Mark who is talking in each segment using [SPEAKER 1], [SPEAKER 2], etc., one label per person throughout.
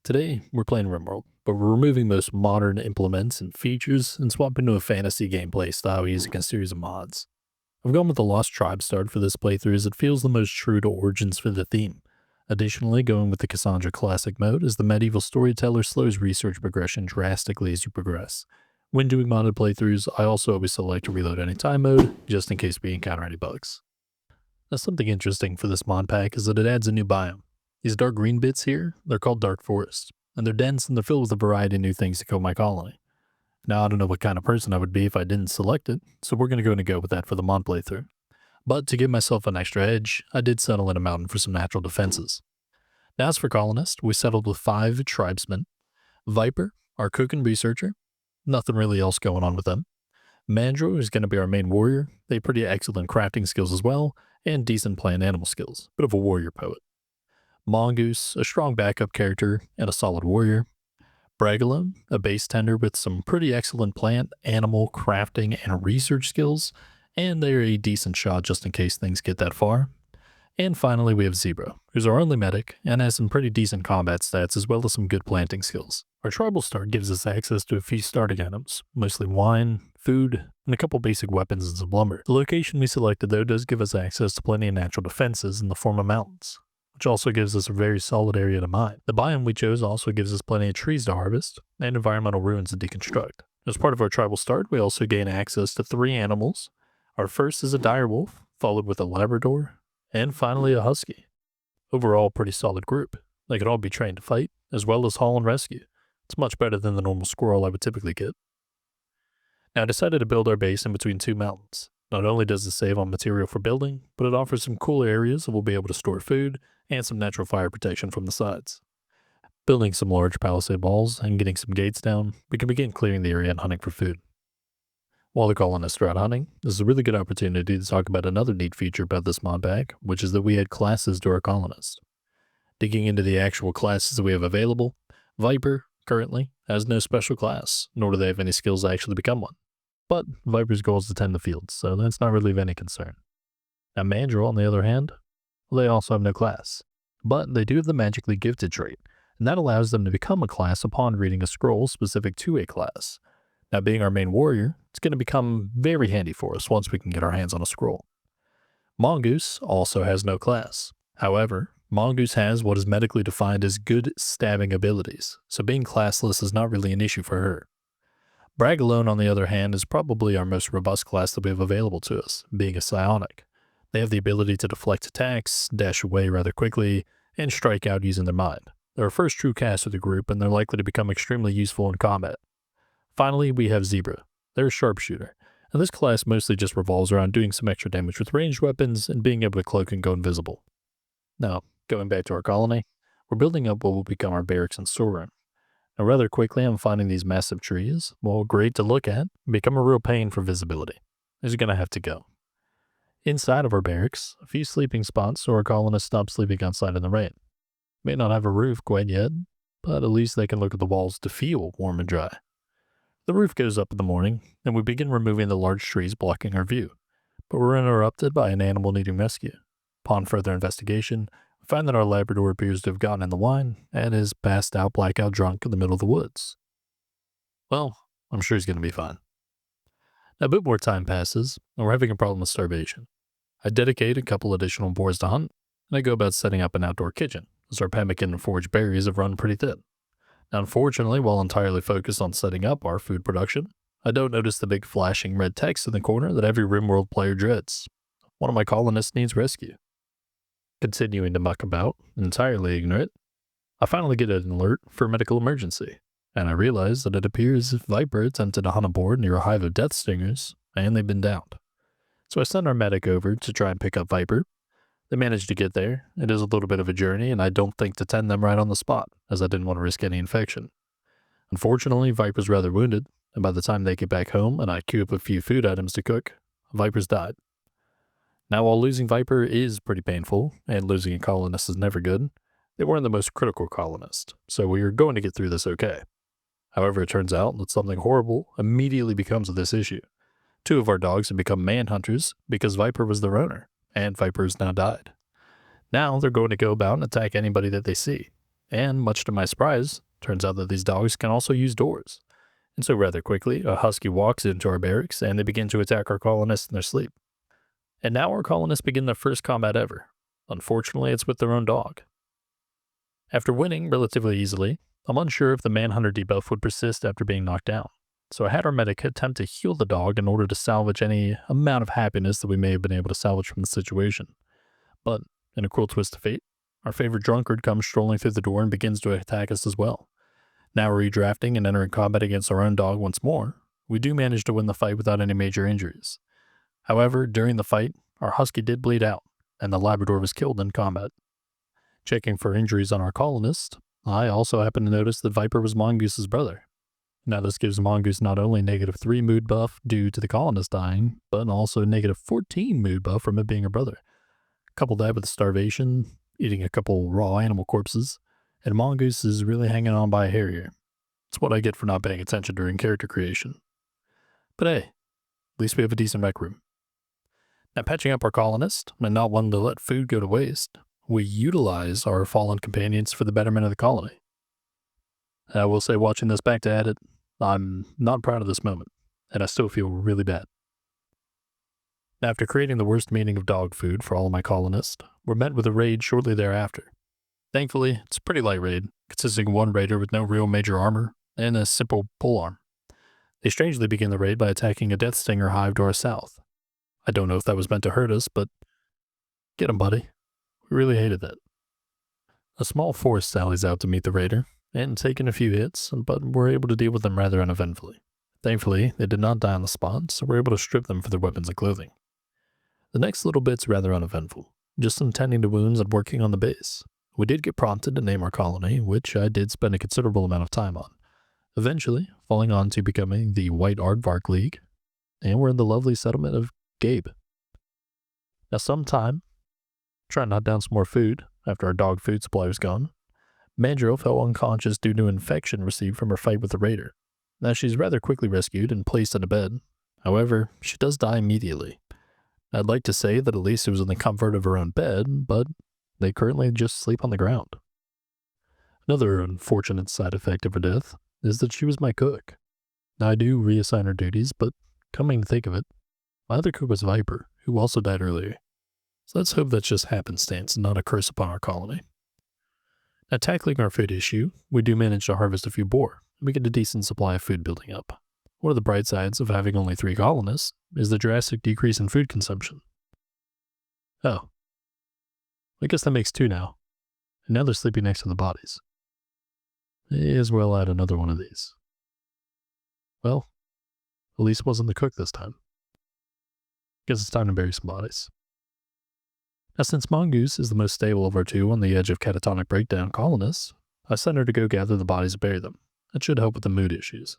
[SPEAKER 1] Today, we're playing Rimworld, but we're removing most modern implements and features and swapping to a fantasy gameplay style using a series of mods. I've gone with the Lost Tribe start for this playthrough as it feels the most true to Origins for the theme. Additionally, going with the Cassandra Classic mode as the medieval storyteller slows research progression drastically as you progress. When doing modded playthroughs, I also always select Reload Anytime mode, just in case we encounter any bugs. Now, something interesting for this mod pack is that it adds a new biome. These dark green bits here, they're called Dark Forest, and they're dense and they're filled with a variety of new things to kill my colony. Now, I don't know what kind of person I would be if I didn't select it, so we're going to go with that for the mod playthrough. But to give myself an extra edge, I did settle in a mountain for some natural defenses. Now, as for colonists, we settled with 5 tribesmen. Viper, our cook and researcher. Nothing really else going on with them. Mandro is going to be our main warrior. They have pretty excellent crafting skills as well, and decent plant animal skills. Bit of a warrior poet. Mongoose, a strong backup character and a solid warrior. Bragalo, a base tender with some pretty excellent plant, animal, crafting, and research skills, and they're a decent shot just in case things get that far. And finally, we have Zebra, who's our only medic and has some pretty decent combat stats as well as some good planting skills. Our tribal start gives us access to a few starting items, mostly wine, food, and a couple basic weapons and some lumber. The location we selected though does give us access to plenty of natural defenses in the form of mountains, which also gives us a very solid area to mine. The biome we chose also gives us plenty of trees to harvest and environmental ruins to deconstruct. As part of our tribal start, we also gain access to 3 animals. Our first is a direwolf, followed with a Labrador, and finally a husky. Overall, a pretty solid group. They could all be trained to fight, as well as haul and rescue. It's much better than the normal squirrel I would typically get. Now I decided to build our base in between 2 mountains. Not only does it save on material for building, but it offers some cool areas that we'll be able to store food and some natural fire protection from the sides. Building some large palisade walls and getting some gates down, we can begin clearing the area and hunting for food. While the colonists are out hunting, this is a really good opportunity to talk about another neat feature about this mod pack, which is that we add classes to our colonists. Digging into the actual classes that we have available, Viper, currently, has no special class, nor do they have any skills to actually become one. But Viper's goal is to tend the fields, so that's not really of any concern. Now Mandrill, on the other hand, well, they also have no class, but they do have the magically gifted trait, and that allows them to become a class upon reading a scroll specific to a class. Now being our main warrior, it's going to become very handy for us once we can get our hands on a scroll. Mongoose also has no class. However, Mongoose has what is medically defined as good stabbing abilities, so being classless is not really an issue for her. Bragalone, on the other hand, is probably our most robust class that we have available to us, being a psionic. They have the ability to deflect attacks, dash away rather quickly, and strike out using their mind. They're our first true cast of the group, and they're likely to become extremely useful in combat. Finally, we have Zebra. They're a sharpshooter, and this class mostly just revolves around doing some extra damage with ranged weapons and being able to cloak and go invisible. Now, going back to our colony, we're building up what will become our barracks and storeroom. Now, rather quickly, I'm finding these massive trees, while great to look at, become a real pain for visibility. These are going to have to go. Inside of our barracks, a few sleeping spots so our colonists stop sleeping outside in the rain. May not have a roof quite yet, but at least they can look at the walls to feel warm and dry. The roof goes up in the morning, and we begin removing the large trees blocking our view, but we're interrupted by an animal needing rescue. Upon further investigation, we find that our Labrador appears to have gotten in the wine and is passed out blackout drunk in the middle of the woods. Well, I'm sure he's going to be fine. Now, a bit more time passes, and we're having a problem with starvation. I dedicate a couple additional boars to hunt, and I go about setting up an outdoor kitchen, as our pemmican and foraged berries have run pretty thin. Now, unfortunately, while entirely focused on setting up our food production, I don't notice the big flashing red text in the corner that every Rimworld player dreads. One of my colonists needs rescue. Continuing to muck about, entirely ignorant, I finally get an alert for a medical emergency, and I realize that it appears Viper attempted to hunt a boar near a hive of death stingers, and they've been downed. So I send our medic over to try and pick up Viper. They managed to get there. It is a little bit of a journey, and I don't think to tend them right on the spot, as I didn't want to risk any infection. Unfortunately, Viper's rather wounded, and by the time they get back home and I queue up a few food items to cook, Viper's died. Now, while losing Viper is pretty painful, and losing a colonist is never good, they weren't the most critical colonist, so we are going to get through this okay. However, it turns out that something horrible immediately becomes of this issue. 2 of our dogs have become manhunters because Viper was their owner, and Viper has now died. Now they're going to go about and attack anybody that they see. And much to my surprise, turns out that these dogs can also use doors. And so rather quickly, a husky walks into our barracks and they begin to attack our colonists in their sleep. And now our colonists begin their first combat ever. Unfortunately, it's with their own dog. After winning relatively easily, I'm unsure if the Manhunter debuff would persist after being knocked down. So I had our medic attempt to heal the dog in order to salvage any amount of happiness that we may have been able to salvage from the situation. But, in a cruel twist of fate, our favorite drunkard comes strolling through the door and begins to attack us as well. Now redrafting and entering combat against our own dog once more, we do manage to win the fight without any major injuries. However, during the fight, our husky did bleed out, and the Labrador was killed in combat. Checking for injuries on our colonist, I also happened to notice that Viper was Mongoose's brother. Now this gives Mongoose not only -3 mood buff due to the colonist dying, but also -14 mood buff from it being a brother. Couple that with starvation, eating a couple raw animal corpses, and Mongoose is really hanging on by a hair here. It's what I get for not paying attention during character creation. But hey, at least we have a decent rec room. Now patching up our colonist, and not wanting to let food go to waste, we utilize our fallen companions for the betterment of the colony. I will say, watching this back to edit, I'm not proud of this moment, and I still feel really bad. After creating the worst meaning of dog food for all of my colonists, we're met with a raid shortly thereafter. Thankfully, it's a pretty light raid, consisting of one raider with no real major armor and a simple polearm. They strangely begin the raid by attacking a Death Stinger hive to our south. I don't know if that was meant to hurt us, but get 'em, buddy. We really hated that. A small force sallies out to meet the raider, and taking a few hits, but we're able to deal with them rather uneventfully. Thankfully, they did not die on the spot, so we're able to strip them for their weapons and clothing. The next little bit's rather uneventful, just some tending to wounds and working on the base. We did get prompted to name our colony, which I did spend a considerable amount of time on, eventually falling on to becoming the White Aardvark League, and we're in the lovely settlement of Gabe. Now sometime, trying to hunt down some more food after our dog food supply was gone, Mandrill fell unconscious due to infection received from her fight with the raider. Now she's rather quickly rescued and placed in a bed. However, she does die immediately. I'd like to say that at least it was in the comfort of her own bed, but they currently just sleep on the ground. Another unfortunate side effect of her death is that she was my cook. Now I do reassign her duties, but coming to think of it, my other cook was Viper, who also died earlier. So let's hope that's just happenstance and not a curse upon our colony. Now tackling our food issue, we do manage to harvest a few boar, and we get a decent supply of food building up. One of the bright sides of having only 3 colonists is the drastic decrease in food consumption. Oh. I guess that makes 2 now. And now they're sleeping next to the bodies. May as well add another one of these. Well, at least it wasn't the cook this time. Guess it's time to bury some bodies. Now since Mongoose is the most stable of our 2 on the edge of catatonic breakdown colonists, I sent her to go gather the bodies and bury them. That should help with the mood issues.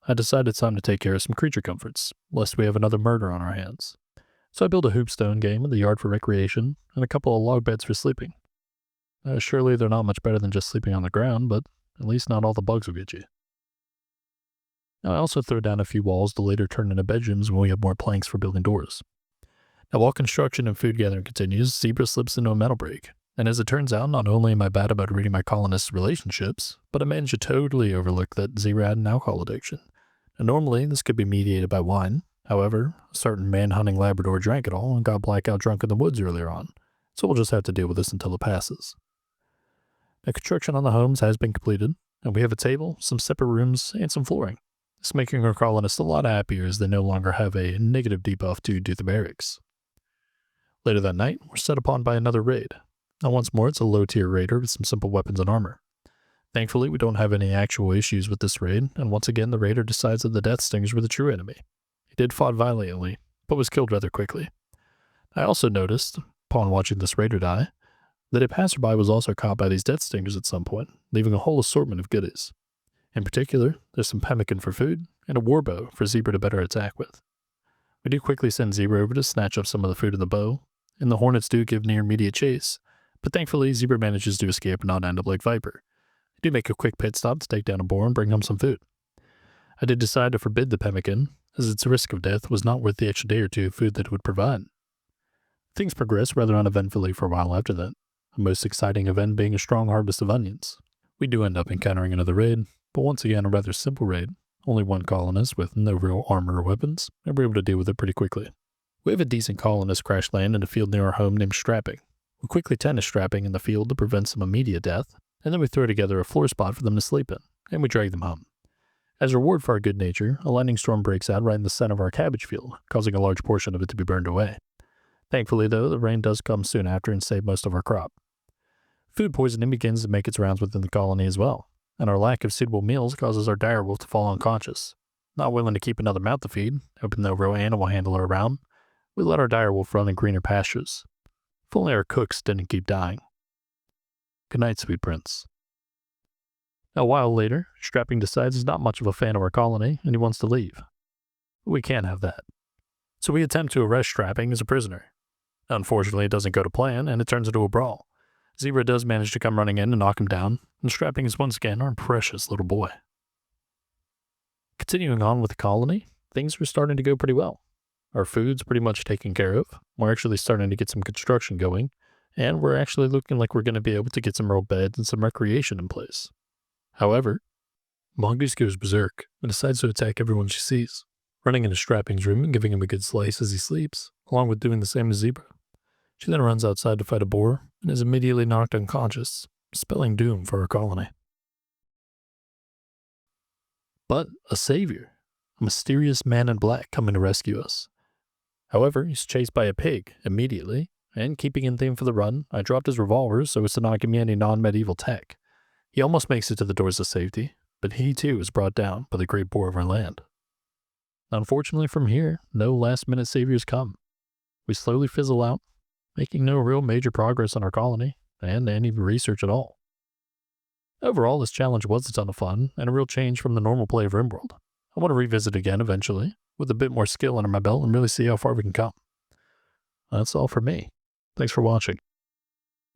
[SPEAKER 1] I decided it's time to take care of some creature comforts, lest we have another murder on our hands. So I built a hoopstone game in the yard for recreation, and a couple of log beds for sleeping. Surely they're not much better than just sleeping on the ground, but at least not all the bugs will get you. Now I also throw down a few walls to later turn into bedrooms when we have more planks for building doors. Now while construction and food gathering continues, Zebra slips into a mental break. And as it turns out, not only am I bad about reading my colonists' relationships, but I managed to totally overlook that Zebra had an alcohol addiction. And normally this could be mediated by wine. However, a certain man-hunting Labrador drank it all and got blackout drunk in the woods earlier on. So we'll just have to deal with this until it passes. Now construction on the homes has been completed, and we have a table, some separate rooms, and some flooring. It's making our colonists a lot happier as they no longer have a negative debuff due to the barracks. Later that night, we're set upon by another raid. Now once more, it's a low-tier raider with some simple weapons and armor. Thankfully, we don't have any actual issues with this raid, and once again the raider decides that the Death Stingers were the true enemy. He did fight valiantly, but was killed rather quickly. I also noticed, upon watching this raider die, that a passerby was also caught by these Death Stingers at some point, leaving a whole assortment of goodies. In particular, there's some pemmican for food, and a warbow for Zebra to better attack with. We do quickly send Zebra over to snatch up some of the food in the bow, and the Hornets do give near immediate chase, but thankfully Zebra manages to escape and not end up like Viper. I do make a quick pit stop to take down a boar and bring home some food. I did decide to forbid the pemmican, as its risk of death was not worth the extra day or 2 of food that it would provide. Things progressed rather uneventfully for a while after that. the most exciting event being a strong harvest of onions. We do end up encountering another raid, but once again a rather simple raid, only one colonist with no real armor or weapons, and we're able to deal with it pretty quickly. We have a decent colonist crash land in a field near our home named Strapping. We quickly tennis Strapping in the field to prevent some immediate death, and then we throw together a floor spot for them to sleep in, and we drag them home. As a reward for our good nature, a lightning storm breaks out right in the center of our cabbage field, causing a large portion of it to be burned away. Thankfully, though, the rain does come soon after and save most of our crop. Food poisoning begins to make its rounds within the colony as well, and our lack of suitable meals causes our direwolf to fall unconscious. Not willing to keep another mouth to feed, hoping no real animal handler around, we let our direwolf run in greener pastures. If only our cooks didn't keep dying. Good night, sweet prince. A while later, Strapping decides he's not much of a fan of our colony and he wants to leave. But we can't have that. So we attempt to arrest Strapping as a prisoner. Unfortunately, it doesn't go to plan and it turns into a brawl. Zebra does manage to come running in and knock him down, and Strapping is once again our precious little boy. Continuing on with the colony, things are starting to go pretty well. Our food's pretty much taken care of. We're actually starting to get some construction going, and we're actually looking like we're going to be able to get some real beds and some recreation in place. However, Mongoose goes berserk and decides to attack everyone she sees, running into Strapping's room and giving him a good slice as he sleeps, along with doing the same to Zebra. She then runs outside to fight a boar and is immediately knocked unconscious, spelling doom for her colony. But a savior, a mysterious man in black coming to rescue us. However, he's chased by a pig immediately, and keeping in theme for the run, I dropped his revolver so as to not give me any non-medieval tech. He almost makes it to the doors of safety, but he too is brought down by the great boar of our land. Unfortunately from here, no last-minute saviors come. We slowly fizzle out, making no real major progress on our colony, and any research at all. Overall, this challenge was a ton of fun, and a real change from the normal play of Rimworld. I want to revisit again eventually, with a bit more skill under my belt and really see how far we can come. That's all for me. Thanks for watching.